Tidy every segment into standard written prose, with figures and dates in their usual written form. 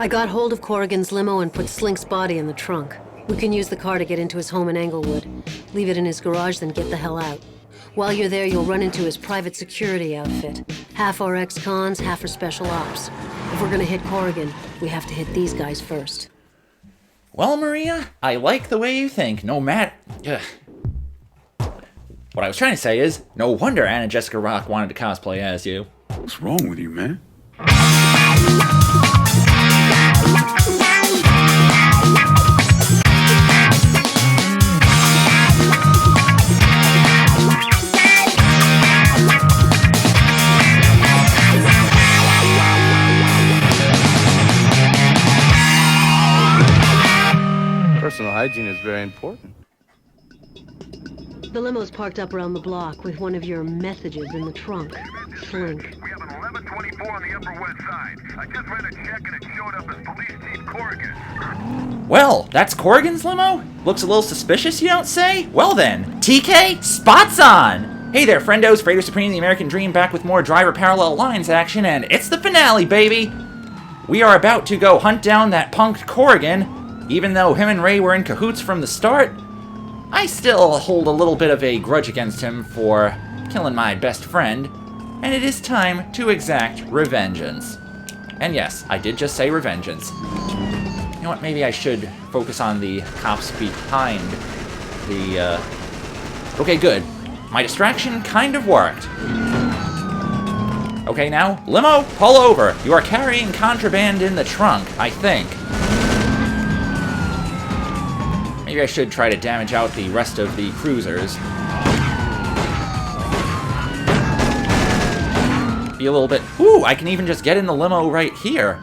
I got hold of Corrigan's limo and put Slink's body in the trunk. We can use the car to get into his home in Englewood. Leave it in his garage, then get the hell out. While you're there, you'll run into his private security outfit. Half are ex-cons, half are special ops. If we're gonna hit Corrigan, we have to hit these guys first. Well, Maria, I like the way you think, no matter... What I was trying to say is, no wonder Anna Jessica Rock wanted to cosplay as you. What's wrong with you, man? Personal hygiene is very important. The limo's parked up around the block with one of your messages in the trunk. Slink. We have an 1124 on the Upper West Side. I just ran a check and it showed up as Police Chief Corrigan. Well, that's Corrigan's limo? Looks a little suspicious, you don't say? Well then, TK, spots on! Hey there, friendos, Freighter Supreme the American Dream back with more Driver Parallel Lines action, and it's the finale, baby! We are about to go hunt down that punk Corrigan. Even though him and Ray were in cahoots from the start, I still hold a little bit of a grudge against him for killing my best friend, and it is time to exact revengeance. And yes, I did just say revengeance. You know what, maybe I should focus on the cops behind the, Okay, good. My distraction kind of worked. Okay, now, limo, pull over. You are carrying contraband in the trunk, I think. Maybe I should try to damage out the rest of the cruisers. Be a little bit... Ooh, I can even just get in the limo right here.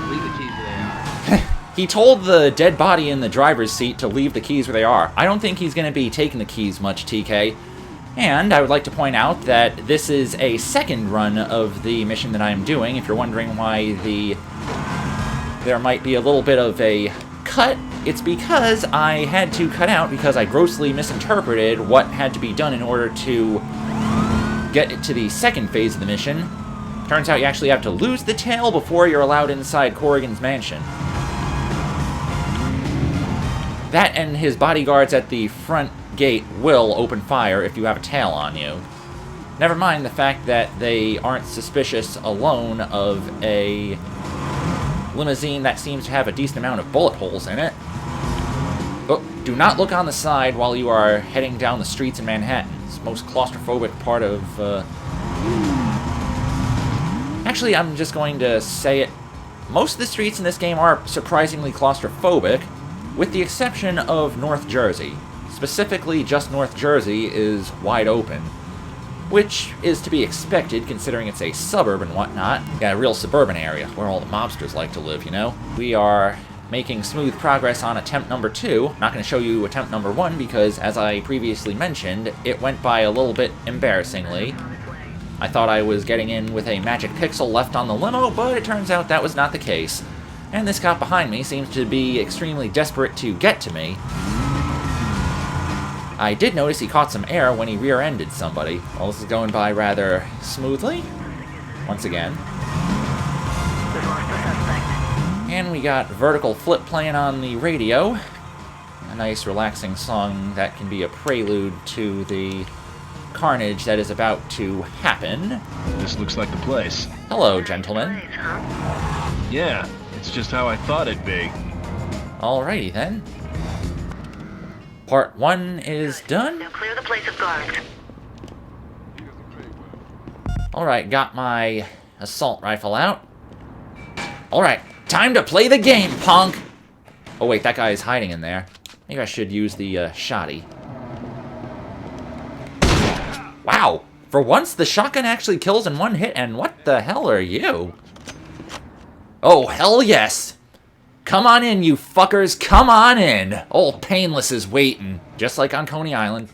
Leave the keys where they are. He told the dead body in the driver's seat to leave the keys where they are. I don't think he's going to be taking the keys much, TK. And I would like to point out that this is a second run of the mission that I am doing. If you're wondering why there might be a little bit of a cut, it's because I had to cut out because I grossly misinterpreted what had to be done in order to get to the second phase of the mission. Turns out you actually have to lose the tail before you're allowed inside Corrigan's mansion. That and his bodyguards at the front gate will open fire if you have a tail on you. Never mind the fact that they aren't suspicious alone of a limousine that seems to have a decent amount of bullet holes in it. But do not look on the side while you are heading down the streets in Manhattan. It's the most claustrophobic part of... Actually, I'm just going to say it. Most of the streets in this game are surprisingly claustrophobic, with the exception of North Jersey. Specifically, just North Jersey is wide open, which is to be expected considering it's a suburb and whatnot. Got a real suburban area where all the mobsters like to live, you know? We are making smooth progress on attempt number 2. Not going to show you attempt number 1 because, as I previously mentioned, it went by a little bit embarrassingly. I thought I was getting in with a magic pixel left on the limo, but it turns out that was not the case. And this cop behind me seems to be extremely desperate to get to me. I did notice he caught some air when he rear-ended somebody. Well, this is going by rather smoothly, once again. And we got Vertical Flip playing on the radio. A nice, relaxing song that can be a prelude to the carnage that is about to happen. This looks like the place. Hello, gentlemen. Yeah, it's just how I thought it'd be. Alrighty then. Part 1 is done. Now clear the place of guards. Alright, got my assault rifle out. Alright, time to play the game, punk! Oh wait, that guy is hiding in there. Maybe I should use the shotty. Wow! For once, the shotgun actually kills in one hit, and what the hell are you? Oh, hell yes! Come on in, you fuckers, come on in! Old Painless is waiting, just like on Coney Island.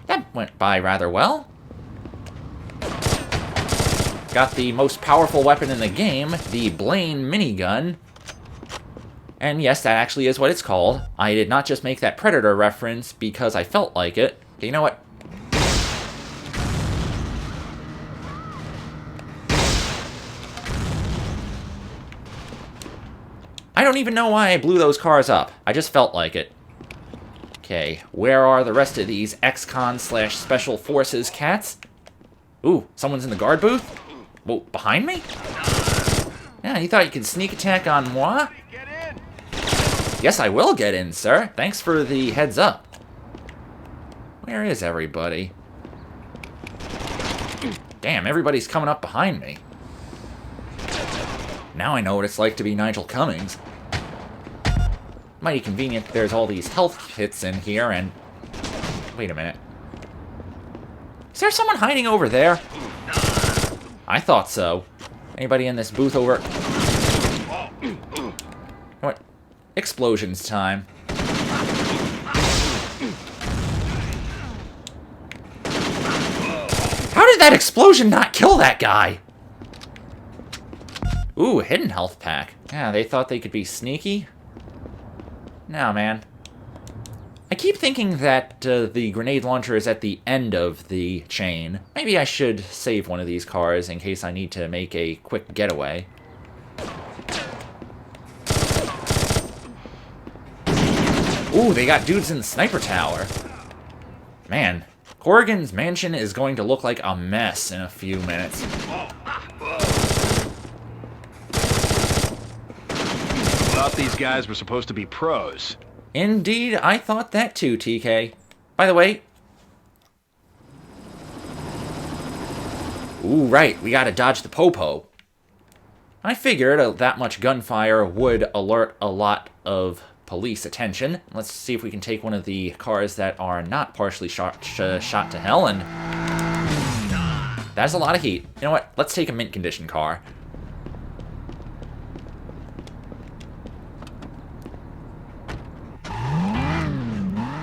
That went by rather well. Got the most powerful weapon in the game, the Blaine minigun. And yes, that actually is what it's called. I did not just make that Predator reference because I felt like it. Okay, you know what? don't even know why I blew those cars up. I just felt like it. Okay, where are the rest of these ex-con/special forces cats? Ooh, someone's in the guard booth? Whoa, behind me? Yeah, you thought you could sneak attack on moi? Yes, I will get in, sir. Thanks for the heads up. Where is everybody? Damn, everybody's coming up behind me. Now I know what it's like to be Nigel Cummings. Mighty convenient there's all these health kits in here and... Wait a minute. Is there someone hiding over there? I thought so. Anybody in this booth over... What? Explosions time. How did that explosion not kill that guy? Ooh, a hidden health pack. Yeah, they thought they could be sneaky. No, man. I keep thinking that the grenade launcher is at the end of the chain. Maybe I should save one of these cars in case I need to make a quick getaway. Ooh, they got dudes in the sniper tower. Man, Corrigan's mansion is going to look like a mess in a few minutes. Thought these guys were supposed to be pros. Indeed, I thought that too, TK. By the way... Ooh, right, we gotta dodge the popo. I figured that much gunfire would alert a lot of police attention. Let's see if we can take one of the cars that are not partially shot to hell, and... That's a lot of heat. You know what? Let's take a mint condition car.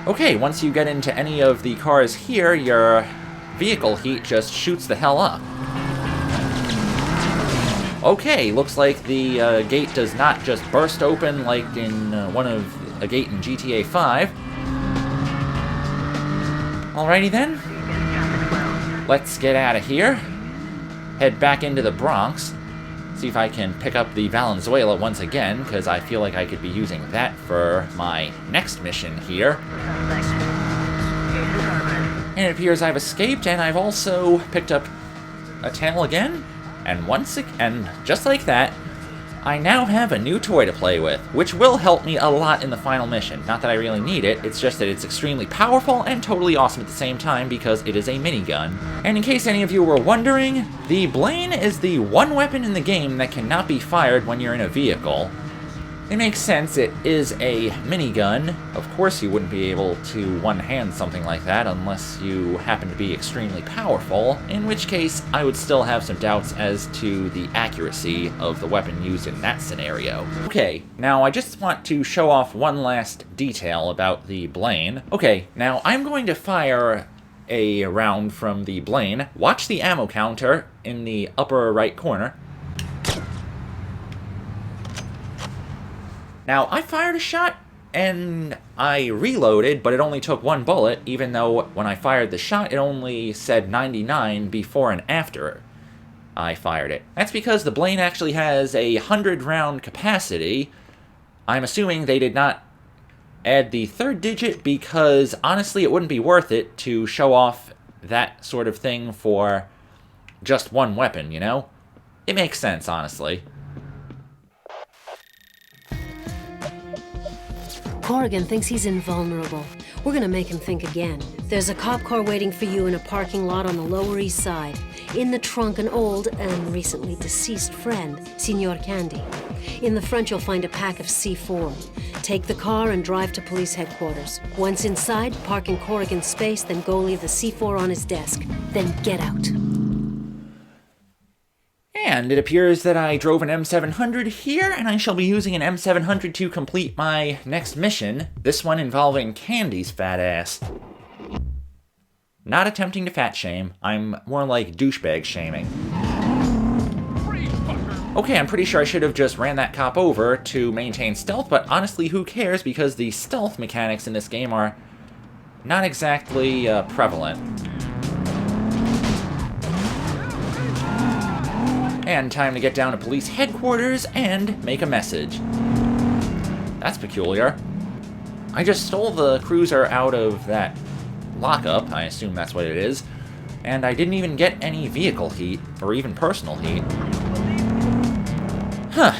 Okay, once you get into any of the cars here, your vehicle heat just shoots the hell up. Okay, looks like the gate does not just burst open like in a gate in GTA 5. Alrighty then. Let's get out of here. Head back into the Bronx. See if I can pick up the Valenzuela once again, because I feel like I could be using that for my next mission here. And it appears I've escaped, and I've also picked up a tail again. And just like that, I now have a new toy to play with, which will help me a lot in the final mission. Not that I really need it, it's just that it's extremely powerful and totally awesome at the same time because it is a minigun. And in case any of you were wondering, the Blaine is the one weapon in the game that cannot be fired when you're in a vehicle. It makes sense, it is a minigun. Of course you wouldn't be able to one-hand something like that unless you happen to be extremely powerful, in which case I would still have some doubts as to the accuracy of the weapon used in that scenario. Okay, now I just want to show off one last detail about the Blaine. Okay, now I'm going to fire a round from the Blaine. Watch the ammo counter in the upper right corner. Now, I fired a shot, and I reloaded, but it only took one bullet, even though when I fired the shot, it only said 99 before and after I fired it. That's because the Blaine actually has a 100-round capacity. I'm assuming they did not add the third digit because, honestly, it wouldn't be worth it to show off that sort of thing for just one weapon, you know? It makes sense, honestly. Corrigan thinks he's invulnerable. We're gonna make him think again. There's a cop car waiting for you in a parking lot on the Lower East Side. In the trunk, an old and recently deceased friend, Senor Candy. In the front, you'll find a pack of C4. Take the car and drive to police headquarters. Once inside, park in Corrigan's space, then go leave the C4 on his desk. Then get out. And it appears that I drove an M700 here, and I shall be using an M700 to complete my next mission, this one involving Candy's fat ass. Not attempting to fat shame, I'm more like douchebag shaming. Okay, I'm pretty sure I should have just ran that cop over to maintain stealth, but honestly, who cares, because the stealth mechanics in this game are not exactly prevalent. And time to get down to police headquarters and make a message. That's peculiar. I just stole the cruiser out of that lockup, I assume that's what it is, and I didn't even get any vehicle heat, or even personal heat. Huh.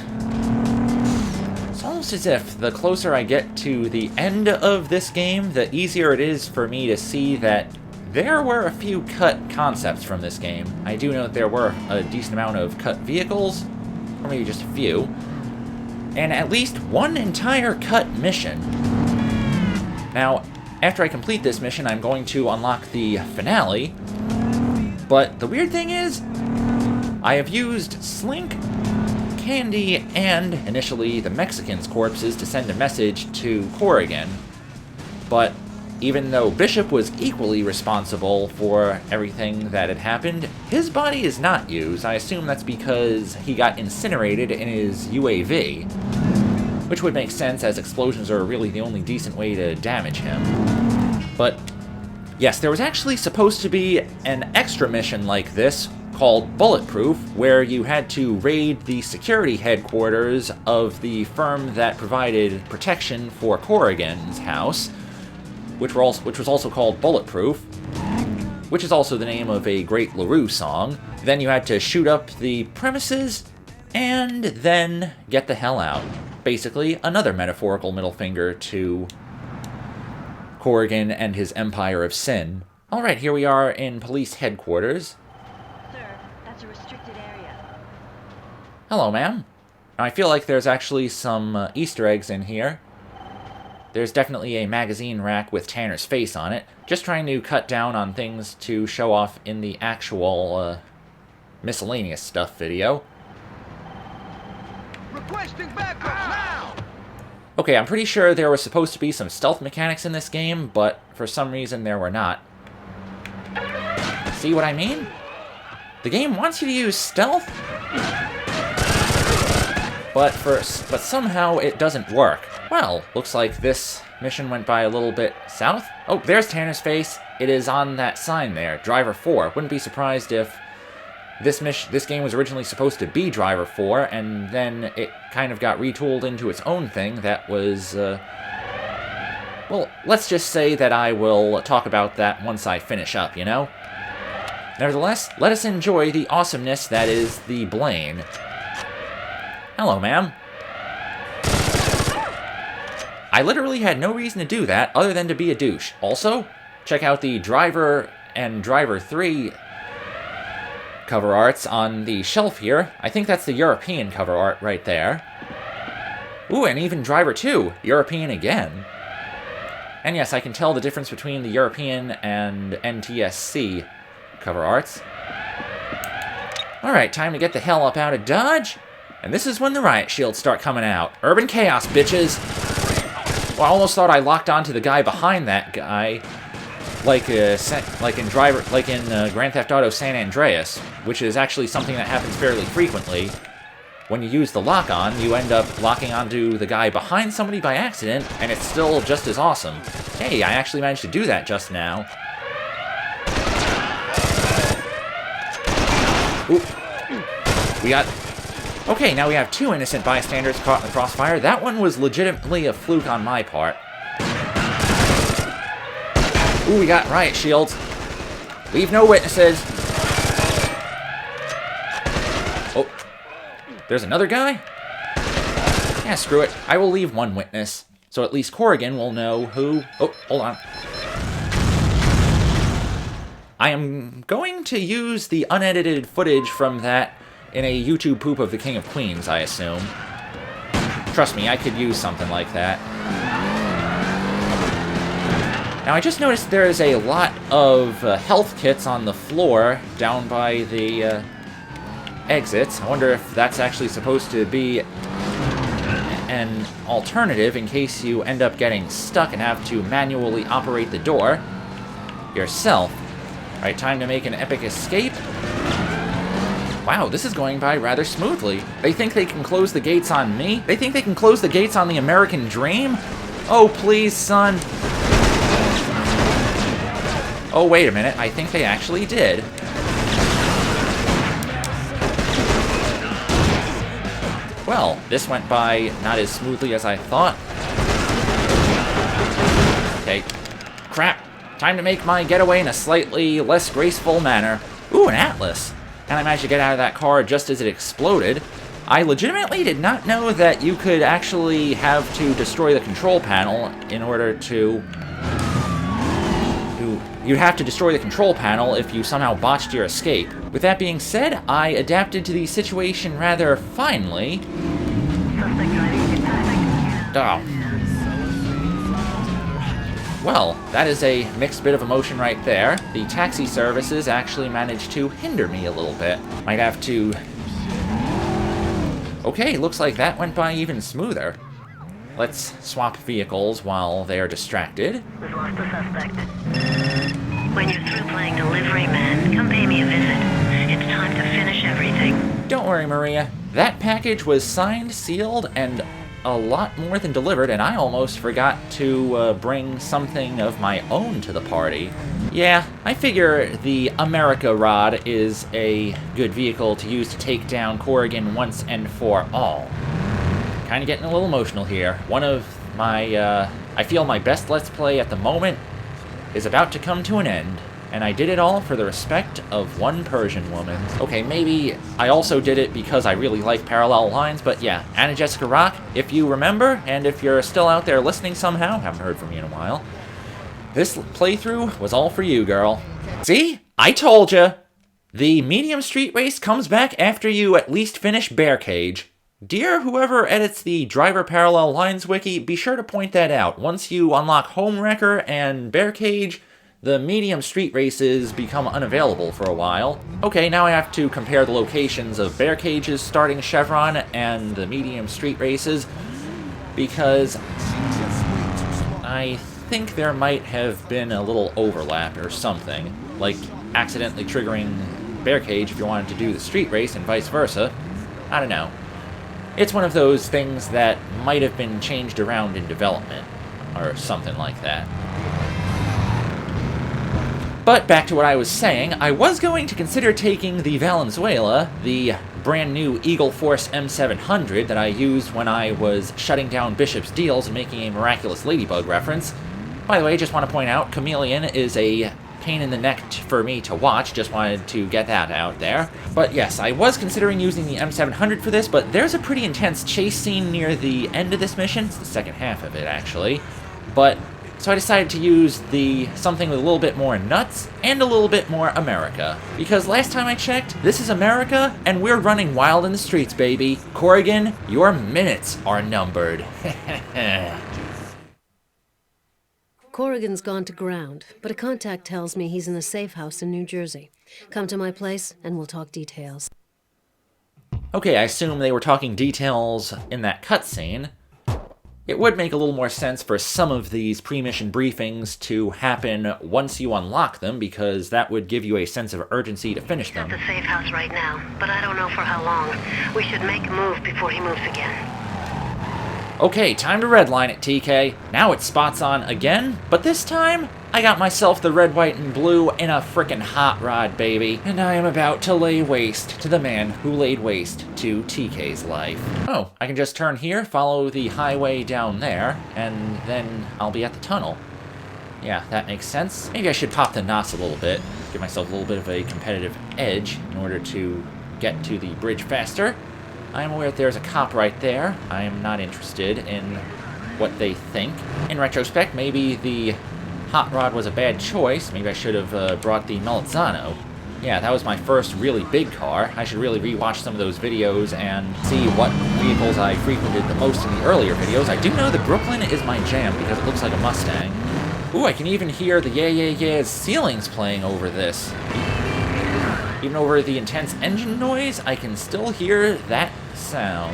It's almost as if the closer I get to the end of this game, the easier it is for me to see that there were a few cut concepts from this game. I do know that there were a decent amount of cut vehicles, or maybe just a few, and at least one entire cut mission. Now, after I complete this mission, I'm going to unlock the finale, but the weird thing is, I have used Slink, Candy, and initially the Mexican's corpses to send a message to Corrigan, but even though Bishop was equally responsible for everything that had happened, his body is not used. I assume that's because he got incinerated in his UAV, which would make sense as explosions are really the only decent way to damage him. But yes, there was actually supposed to be an extra mission like this called Bulletproof, where you had to raid the security headquarters of the firm that provided protection for Corrigan's house, which was also called Bulletproof, which is also the name of a great LaRue song. Then you had to shoot up the premises, and then get the hell out. Basically, another metaphorical middle finger to Corrigan and his empire of sin. Alright, here we are in police headquarters. Sir, that's a restricted area. Hello, ma'am. I feel like there's actually some Easter eggs in here. There's definitely a magazine rack with Tanner's face on it. Just trying to cut down on things to show off in the actual, miscellaneous stuff video. Requesting backup now! Okay, I'm pretty sure there were supposed to be some stealth mechanics in this game, but for some reason there were not. See what I mean? The game wants you to use stealth, but somehow it doesn't work. Well, looks like this mission went by a little bit south. Oh, there's Tanner's face. It is on that sign there, Driver 4. Wouldn't be surprised if this game was originally supposed to be Driver 4, and then it kind of got retooled into its own thing that was, well, let's just say that I will talk about that once I finish up, you know? Nevertheless, let us enjoy the awesomeness that is the Blaine. Hello, ma'am. I literally had no reason to do that other than to be a douche. Also, check out the Driver and Driver 3 cover arts on the shelf here. I think that's the European cover art right there. Ooh, and even Driver 2, European again. And yes, I can tell the difference between the European and NTSC cover arts. Alright, time to get the hell up out of Dodge. And this is when the riot shields start coming out. Urban chaos, bitches! Well, I almost thought I locked onto the guy behind that guy, like in Grand Theft Auto San Andreas, which is actually something that happens fairly frequently. When you use the lock-on, you end up locking onto the guy behind somebody by accident, and it's still just as awesome. Hey, I actually managed to do that just now. Ooh. We got... Okay, now we have two innocent bystanders caught in the crossfire. That one was legitimately a fluke on my part. Ooh, we got riot shields. Leave no witnesses. Oh, there's another guy? Yeah, screw it. I will leave one witness. So at least Corrigan will know who... Oh, hold on. I am going to use the unedited footage from that in a YouTube poop of the King of Queens, I assume. Trust me, I could use something like that. Now, I just noticed there is a lot of health kits on the floor down by the exits. I wonder if that's actually supposed to be an alternative in case you end up getting stuck and have to manually operate the door yourself. Alright, time to make an epic escape. Wow, this is going by rather smoothly. They think they can close the gates on me? They think they can close the gates on the American dream? Oh, please, son. Oh, wait a minute. I think they actually did. Well, this went by not as smoothly as I thought. crap. Time to make my getaway in a slightly less graceful manner. Ooh, an atlas. And I managed to get out of that car just as it exploded. I legitimately did not know that you could actually have to destroy the control panel in order to... You'd have to destroy the control panel if you somehow botched your escape. With that being said, I adapted to the situation rather finely. Oh. Well, that is a mixed bit of emotion right there. The taxi services actually managed to hinder me a little bit. Might have to... Okay, looks like that went by even smoother. Let's swap vehicles while they are distracted. We've lost the suspect. When you're through playing delivery man, come pay me a visit. It's time to finish everything. Don't worry, Maria. That package was signed, sealed, and a lot more than delivered, and I almost forgot to bring something of my own to the party. Yeah, I figure the America Rod is a good vehicle to use to take down Corrigan once and for all. Kind of getting a little emotional here. One of my, I feel my best Let's Play at the moment is about to come to an end, and I did it all for the respect of one Persian woman. Okay, maybe I also did it because I really like Parallel Lines, but yeah, Anna Jessica Rock, if you remember, and if you're still out there listening somehow, haven't heard from you in a while, this playthrough was all for you, girl. See? I told ya! The medium street race comes back after you at least finish Bear Cage. Dear whoever edits the Driver Parallel Lines wiki, be sure to point that out. Once you unlock Home Wrecker and Bear Cage, the medium street races become unavailable for a while. Okay, now I have to compare the locations of Bear Cage's starting chevron and the medium street races, because I think there might have been a little overlap or something, like accidentally triggering Bear Cage if you wanted to do the street race and vice versa. I don't know. It's one of those things that might have been changed around in development, or something like that. But back to what I was saying, I was going to consider taking the Valenzuela, the brand new Eagle Force M700 that I used when I was shutting down Bishop's deals and making a Miraculous Ladybug reference. By the way, just want to point out, Chameleon is a pain in the neck for me to watch, just wanted to get that out there. But yes, I was considering using the M700 for this, but there's a pretty intense chase scene near the end of this mission. It's the second half of it, actually. But, so I decided to use something with a little bit more nuts and a little bit more America. Because last time I checked, this is America, and we're running wild in the streets, baby. Corrigan, your minutes are numbered. Corrigan's gone to ground, but a contact tells me he's in a safe house in New Jersey. Come to my place, and we'll talk details. Okay, I assume they were talking details in that cutscene. It would make a little more sense for some of these pre-mission briefings to happen once you unlock them, because that would give you a sense of urgency to finish them. He's at the safe house right now, but I don't know for how long. We should make a move before he moves again. Okay, time to redline it, TK. Now it's spots on again, but this time, I got myself the red, white, and blue in a frickin' hot rod, baby. And I am about to lay waste to the man who laid waste to TK's life. Oh, I can just turn here, follow the highway down there, and then I'll be at the tunnel. Yeah, that makes sense. Maybe I should pop the knots a little bit, give myself a little bit of a competitive edge in order to get to the bridge faster. I am aware that there's a cop right there. I am not interested in what they think. In retrospect, maybe the hot rod was a bad choice. Maybe I should have brought the Melzano. Yeah, that was my first really big car. I should really rewatch some of those videos and see what vehicles I frequented the most in the earlier videos. I do know that Brooklyn is my jam because it looks like a Mustang. Ooh, I can even hear the Yeah Yeah Yeah's ceilings playing over this. Even over the intense engine noise, I can still hear that sound.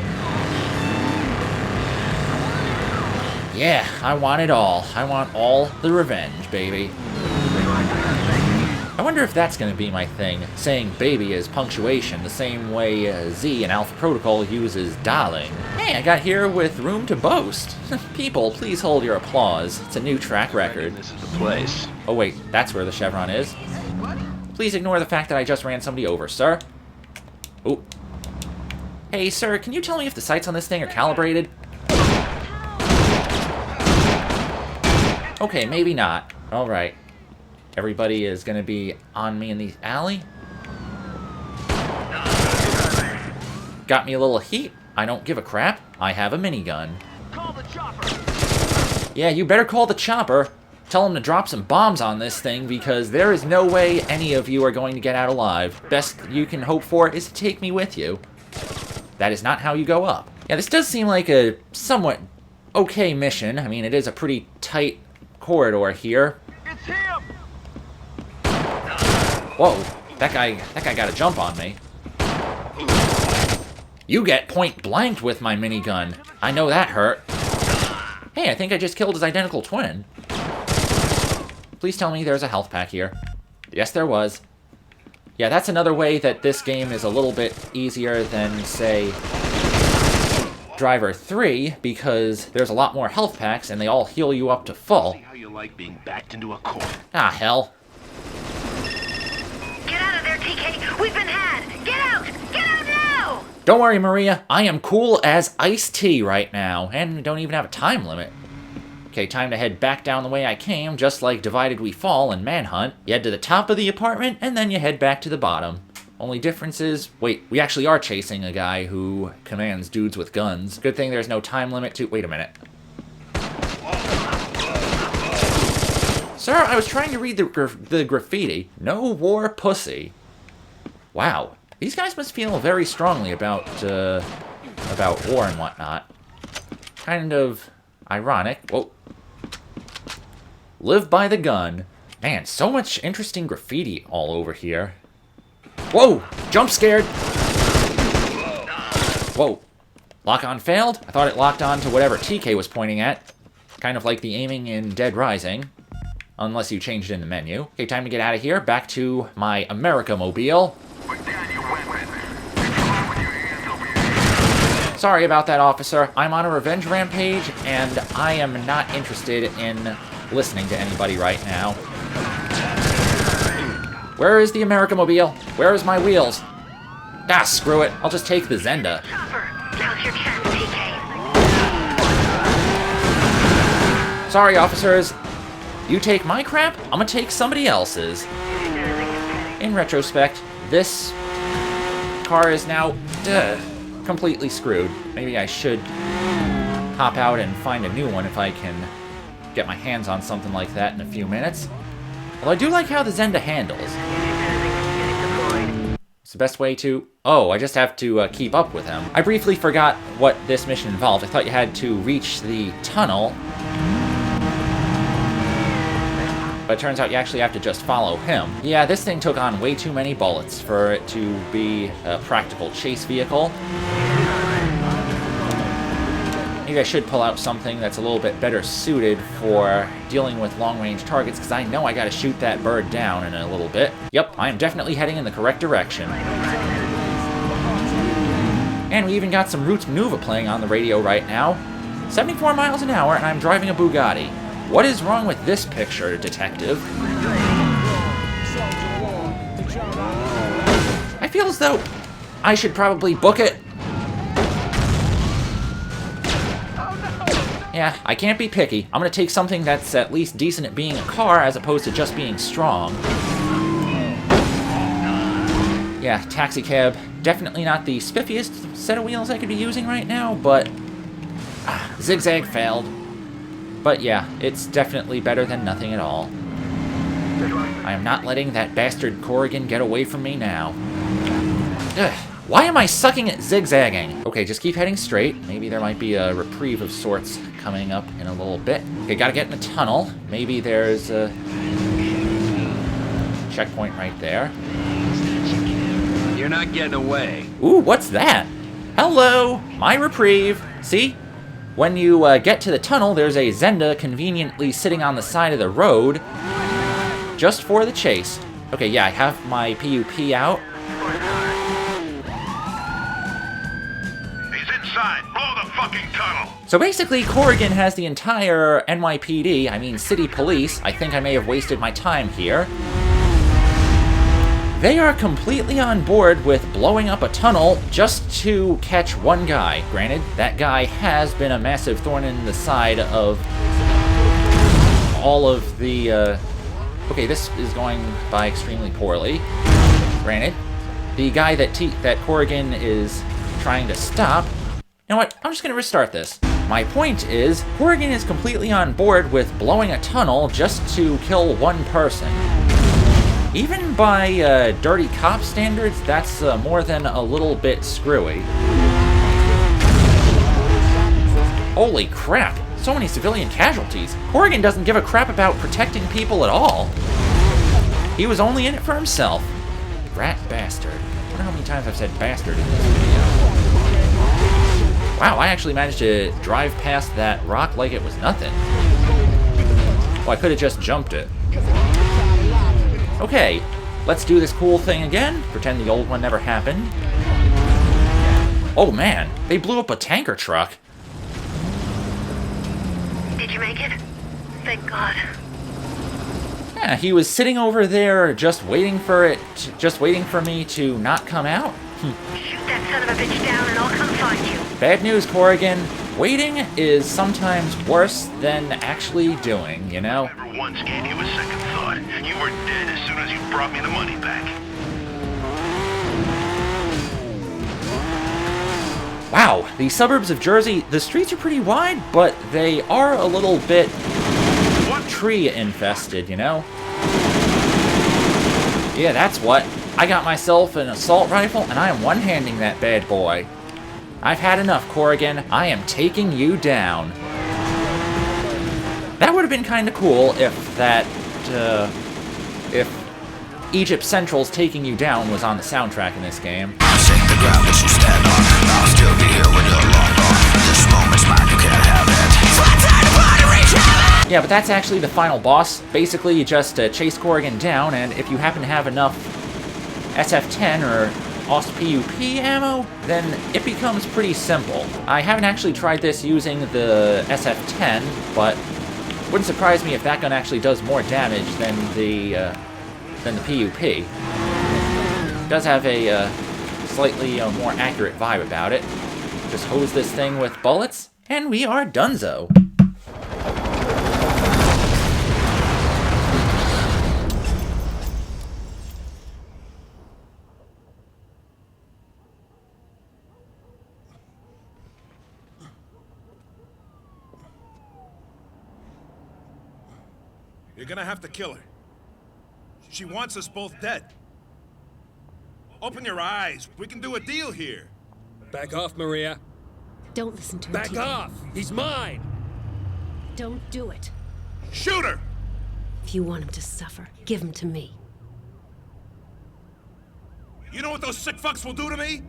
Yeah, I want it all. I want all the revenge, baby. I wonder if that's going to be my thing, saying baby as punctuation, the same way Z in Alpha Protocol uses darling. Hey, I got here with room to boast. People, please hold your applause. It's a new track record. This is the place. Oh wait, that's where the chevron is. Please ignore the fact that I just ran somebody over, sir. Oh. Hey, sir, can you tell me if the sights on this thing are calibrated? Okay, maybe not. Alright. Everybody is gonna be on me in the alley. Got me a little heat. I don't give a crap. I have a minigun. Call the chopper. Yeah, you better call the chopper. Tell him to drop some bombs on this thing, because there is no way any of you are going to get out alive. Best you can hope for is to take me with you. That is not how you go up. Yeah, this does seem like a somewhat okay mission. I mean, it is a pretty tight corridor here. It's him. Whoa, that guy got a jump on me. You get point blanked with my minigun. I know that hurt. Hey, I think I just killed his identical twin. Please tell me there's a health pack here. Yes, there was. Yeah, that's another way that this game is a little bit easier than, say, Driver 3, because there's a lot more health packs and they all heal you up to full. See how you like being backed into a corner. Ah, hell. Get out of there, TK! We've been had! Get out! Get out now! Don't worry, Maria. I am cool as iced tea right now, and don't even have a time limit. Okay, time to head back down the way I came, just like Divided We Fall and Manhunt. You head to the top of the apartment, and then you head back to the bottom. Only difference is, wait, we actually are chasing a guy who commands dudes with guns. Good thing there's no time limit to... Wait a minute. Sir, I was trying to read the graffiti. No war pussy. Wow. These guys must feel very strongly about war and whatnot. Kind of ironic. Whoa. Live by the gun. Man, so much interesting graffiti all over here. Whoa! Jump scared! Whoa. Lock on failed? I thought it locked on to whatever TK was pointing at. Kind of like the aiming in Dead Rising. Unless you changed in the menu. Okay, time to get out of here. Back to my America-mobile. Sorry about that, officer. I'm on a revenge rampage, and I am not interested in listening to anybody right now. Where is the America-mobile? Where is my wheels? Ah, screw it. I'll just take the Zenda. Chopper, now's your chance, TK. Sorry, officers. You take my crap, I'm gonna take somebody else's. In retrospect, this car is now completely screwed. Maybe I should hop out and find a new one if I can get my hands on something like that in a few minutes. Although I do like how the Zenda handles. It's the best way to... Oh, I just have to keep up with him. I briefly forgot what this mission involved. I thought you had to reach the tunnel. But it turns out you actually have to just follow him. Yeah, this thing took on way too many bullets for it to be a practical chase vehicle. Maybe I should pull out something that's a little bit better suited for dealing with long-range targets, because I know I gotta shoot that bird down in a little bit. Yep, I am definitely heading in the correct direction. And we even got some Roots Manuva playing on the radio right now. 74 miles an hour, and I'm driving a Bugatti. What is wrong with this picture, detective? I feel as though I should probably book it. Yeah, I can't be picky. I'm gonna take something that's at least decent at being a car as opposed to just being strong. Yeah, taxi cab. Definitely not the spiffiest set of wheels I could be using right now, but... zigzag failed. But yeah, it's definitely better than nothing at all. I am not letting that bastard Corrigan get away from me now. Ugh, why am I sucking at zigzagging? Okay, just keep heading straight. Maybe there might be a reprieve of sorts coming up in a little bit. Okay, gotta get in the tunnel. Maybe there's a checkpoint right there. You're not getting away. Ooh, what's that? Hello, my reprieve. See? When you get to the tunnel, there's a Zenda conveniently sitting on the side of the road just for the chase. Okay, yeah, I have my PUP out. He's inside. Blow the fucking tunnel. So basically, Corrigan has the entire NYPD, I mean city police. I think I may have wasted my time here. They are completely on board with blowing up a tunnel just to catch one guy. Granted, that guy has been a massive thorn in the side of all of the, okay, this is going by extremely poorly. Granted, the guy that Corrigan is trying to stop... You know what? I'm just going to restart this. My point is, Corrigan is completely on board with blowing a tunnel just to kill one person. Even by dirty cop standards, that's more than a little bit screwy. Holy crap! So many civilian casualties. Corrigan doesn't give a crap about protecting people at all. He was only in it for himself. Rat bastard. I wonder how many times I've said bastard in this video. Wow, I actually managed to drive past that rock like it was nothing. Well, I could have just jumped it. Okay, let's do this cool thing again. Pretend the old one never happened. Oh man, they blew up a tanker truck. Did you make it? Thank God. Yeah, he was sitting over there just waiting for me to not come out. Shoot that son of a bitch down and I'll come find you. Bad news, Corrigan. Waiting is sometimes worse than actually doing, you know? Never once gave you a second thought. You were dead as soon as you brought me the money back. Wow, the suburbs of Jersey, the streets are pretty wide, but they are a little bit tree infested, you know? Yeah, that's what. I got myself an assault rifle, and I am one-handing that bad boy. I've had enough, Corrigan. I am taking you down. That would have been kind of cool if if Egypt Central's Taking You Down was on the soundtrack in this game. Shake the ground that you stand on. I'll still be here when you're long gone. This moment's mine, you can't have it. Yeah, but that's actually the final boss. Basically, you just chase Corrigan down, and if you happen to have enough SF-10 or OST-PUP ammo, then it becomes pretty simple. I haven't actually tried this using the SF-10, but wouldn't surprise me if that gun actually does more damage than the PUP. It does have a slightly more accurate vibe about it. Just hose this thing with bullets, and we are donezo. You're gonna have to kill her. She wants us both dead. Open your eyes. We can do a deal here. Back off, Maria. Don't listen to him. Back off! He's mine! Don't do it. Shoot her! If you want him to suffer, give him to me. You know what those sick fucks will do to me?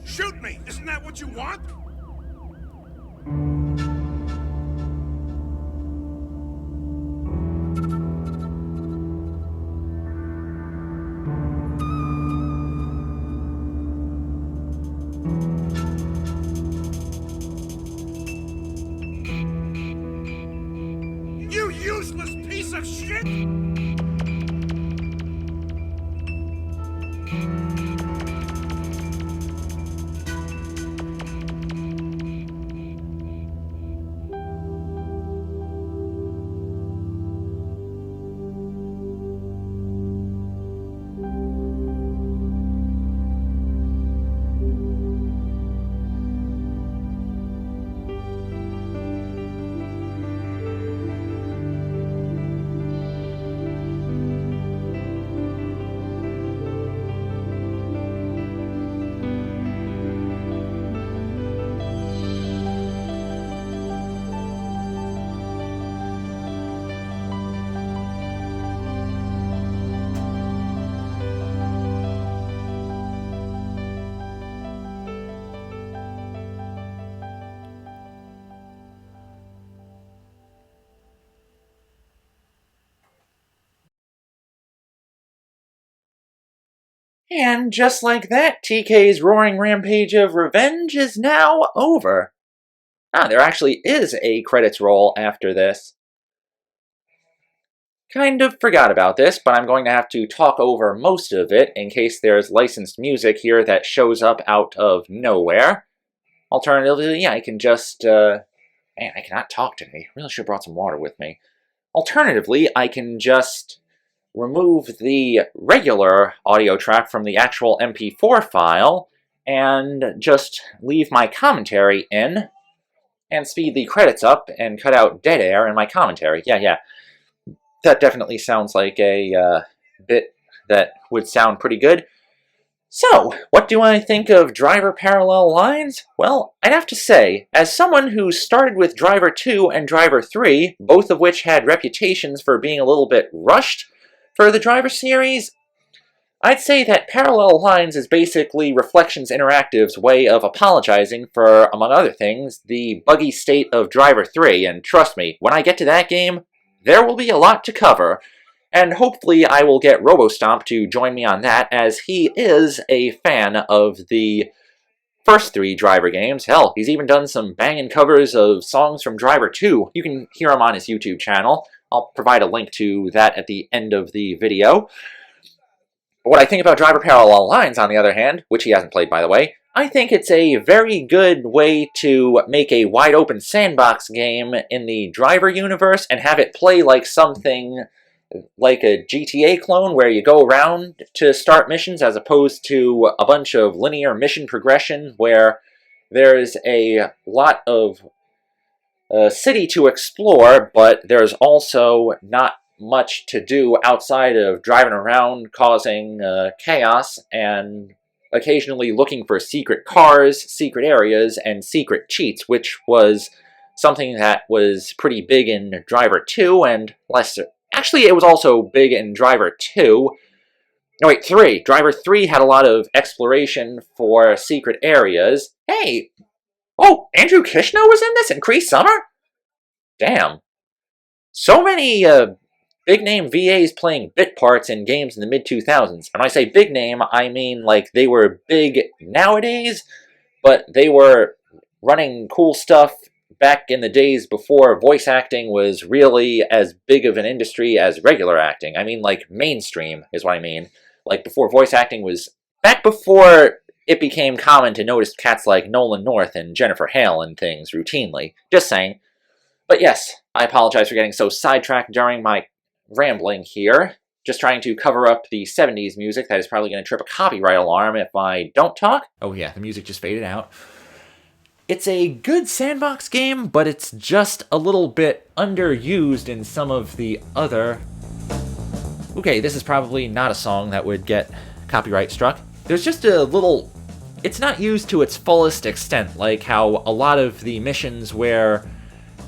Shoot me! Isn't that what you want? You useless piece of shit! And just like that, TK's roaring rampage of revenge is now over. Ah, there actually is a credits roll after this. Kind of forgot about this, but I'm going to have to talk over most of it in case there's licensed music here that shows up out of nowhere. Alternatively, I can just, man, I cannot talk today. Really should have brought some water with me. Alternatively, I can just remove the regular audio track from the actual MP4 file and just leave my commentary in and speed the credits up and cut out dead air in my commentary. Yeah. That definitely sounds like a bit that would sound pretty good. So, what do I think of Driver Parallel Lines? Well, I'd have to say, as someone who started with Driver 2 and Driver 3, both of which had reputations for being a little bit rushed for the Driver series, I'd say that Parallel Lines is basically Reflections Interactive's way of apologizing for, among other things, the buggy state of Driver 3, and trust me, when I get to that game, there will be a lot to cover. And hopefully I will get RoboStomp to join me on that, as he is a fan of the first 3 Driver games. Hell, he's even done some banging covers of songs from Driver 2. You can hear him on his YouTube channel. I'll provide a link to that at the end of the video. What I think about Driver Parallel Lines, on the other hand, which he hasn't played by the way, I think it's a very good way to make a wide-open sandbox game in the Driver universe and have it play like something like a GTA clone where you go around to start missions as opposed to a bunch of linear mission progression where there's a lot of city to explore, but there's also not much to do outside of driving around causing chaos and occasionally looking for secret cars, secret areas, and secret cheats, which was something that was pretty big in Driver 2 and lesser. Actually, it was also big in Driver 2. No, wait, 3. Driver 3 had a lot of exploration for secret areas. Hey! Oh, Andrew Kishno was in this? And Cree Summer? Damn. So many big-name VAs playing bit parts in games in the mid-2000s. And when I say big name, I mean like they were big nowadays, but they were running cool stuff back in the days before voice acting was really as big of an industry as regular acting. I mean, like, mainstream is what I mean. Like, before voice acting was... Back before it became common to notice cats like Nolan North and Jennifer Hale and things routinely. Just saying. But yes, I apologize for getting so sidetracked during my rambling here. Just trying to cover up the 70s music that is probably going to trip a copyright alarm if I don't talk. Oh yeah, the music just faded out. It's a good sandbox game, but it's just a little bit underused in some of the other... Okay, this is probably not a song that would get copyright struck. There's just a little... It's not used to its fullest extent, like how a lot of the missions where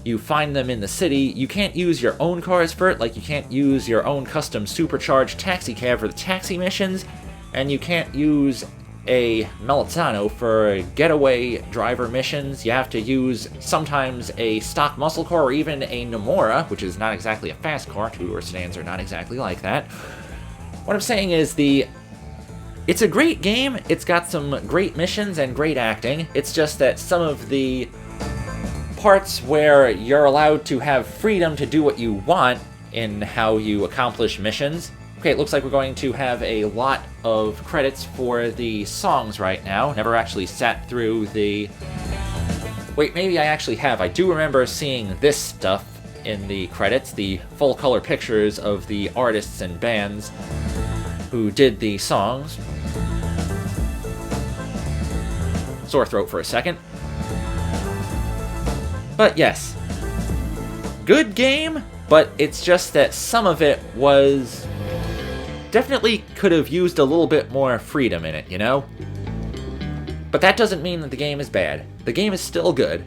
you find them in the city, you can't use your own cars for it, like you can't use your own custom supercharged taxi cab for the taxi missions, and you can't use a Melizano for getaway driver missions. You have to use sometimes a stock muscle car or even a Nomura, which is not exactly a fast car. Two-door sedans are not exactly like that. What I'm saying is it's a great game. It's got some great missions and great acting. It's just that some of the parts where you're allowed to have freedom to do what you want in how you accomplish missions. Okay, it looks like we're going to have a lot of credits for the songs right now. Never actually sat through the... Wait, maybe I actually have. I do remember seeing this stuff in the credits, the full-color pictures of the artists and bands who did the songs. Sore throat for a second. But yes, good game, but it's just that some of it was... definitely could have used a little bit more freedom in it, you know? But that doesn't mean that the game is bad. The game is still good.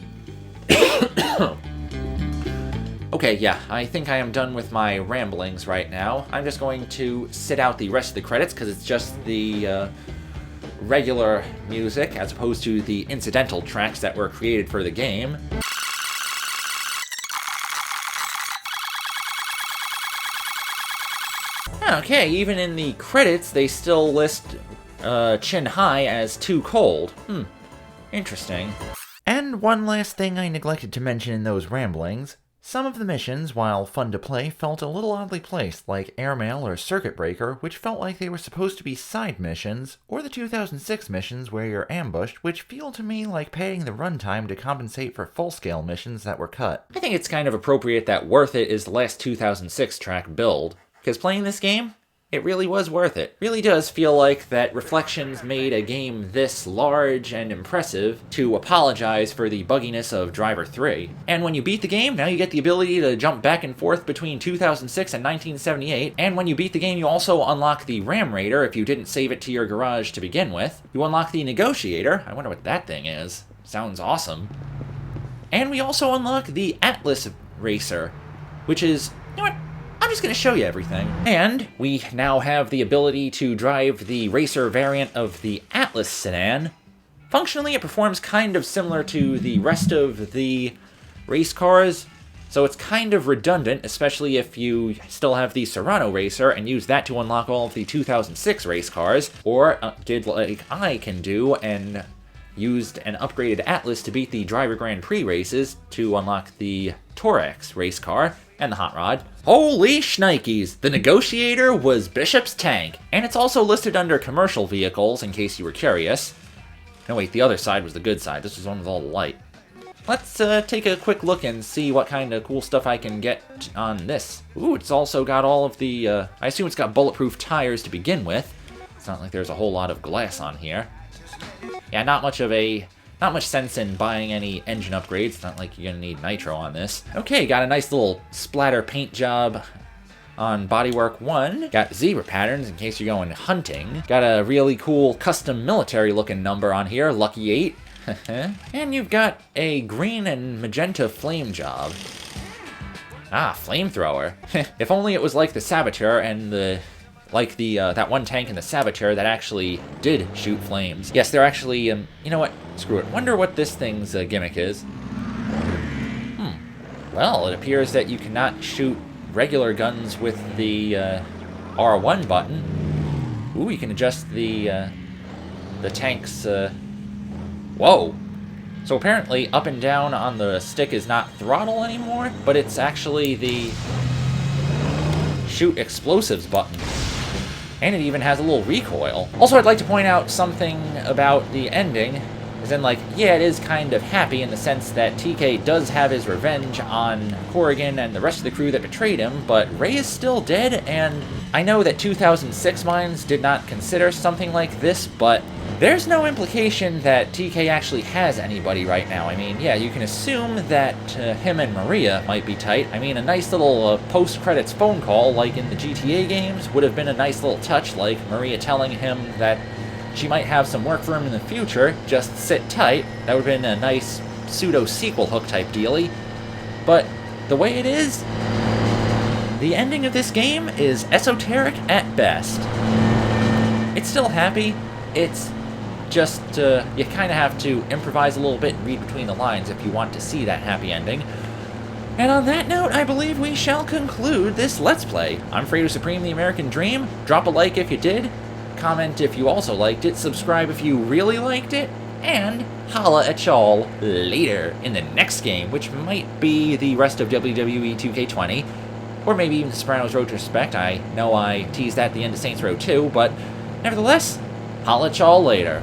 Okay, yeah, I think I am done with my ramblings right now. I'm just going to sit out the rest of the credits, because it's just the regular music, as opposed to the incidental tracks that were created for the game. Okay, even in the credits, they still list Chin High as Too Cold. Interesting. And one last thing I neglected to mention in those ramblings. Some of the missions, while fun to play, felt a little oddly placed, like Airmail or Circuit Breaker, which felt like they were supposed to be side missions, or the 2006 missions where you're ambushed, which feel to me like paying the runtime to compensate for full-scale missions that were cut. I think it's kind of appropriate that Worth It is the last 2006 track build, because playing this game, it really was worth it. Really does feel like that Reflections made a game this large and impressive to apologize for the bugginess of Driver 3. And when you beat the game, now you get the ability to jump back and forth between 2006 and 1978, and when you beat the game you also unlock the Ram Raider if you didn't save it to your garage to begin with. You unlock the Negotiator, I wonder what that thing is. Sounds awesome. And we also unlock the Atlas Racer, which is, you know what? I'm just going to show you everything. And we now have the ability to drive the racer variant of the Atlas sedan. Functionally, it performs kind of similar to the rest of the race cars, so it's kind of redundant, especially if you still have the Serrano Racer and use that to unlock all of the 2006 race cars, or did like I can do and used an upgraded Atlas to beat the Driver Grand Prix races to unlock the Torex race car and the Hot Rod. Holy shnikes, the Negotiator was Bishop's tank, and it's also listed under commercial vehicles in case you were curious. No wait, the other side was the good side, this was one with all the light. Let's take a quick look and see what kind of cool stuff I can get on this. Ooh, it's also got all of the, I assume it's got bulletproof tires to begin with. It's not like there's a whole lot of glass on here. Yeah, not much sense in buying any engine upgrades. It's not like you're gonna need nitro on this. Okay, got a nice little splatter paint job on bodywork 1. Got zebra patterns in case you're going hunting. Got a really cool custom military looking number on here, Lucky 8. And you've got a green and magenta flame job. Ah, flamethrower. If only it was like the Saboteur and that one tank in the Saboteur that actually did shoot flames. Yes, they're actually, you know what? Screw it. Wonder what this thing's gimmick is. Well, it appears that you cannot shoot regular guns with the R1 button. Ooh, you can adjust the tank's, whoa! So apparently up and down on the stick is not throttle anymore, but it's actually the shoot explosives button. And it even has a little recoil. Also, I'd like to point out something about the ending, as in, like, yeah, it is kind of happy in the sense that TK does have his revenge on Corrigan and the rest of the crew that betrayed him, but Ray is still dead, and I know that 2006 Mines did not consider something like this, but there's no implication that TK actually has anybody right now. I mean, yeah, you can assume that him and Maria might be tight. I mean, a nice little post-credits phone call, like in the GTA games, would have been a nice little touch, like Maria telling him that she might have some work for him in the future, just sit tight. That would have been a nice pseudo-sequel hook type dealy. But the way it is, the ending of this game is esoteric at best. It's still happy. It's just, you kind of have to improvise a little bit and read between the lines if you want to see that happy ending. And on that note, I believe we shall conclude this Let's Play. I'm Fredo Supreme, the American Dream. Drop a like if you did, comment if you also liked it, subscribe if you really liked it, and holla at y'all later in the next game, which might be the rest of WWE 2K20, or maybe even the Sopranos Retrospect. I know I teased that at the end of Saints Row 2, but nevertheless, holla at y'all later.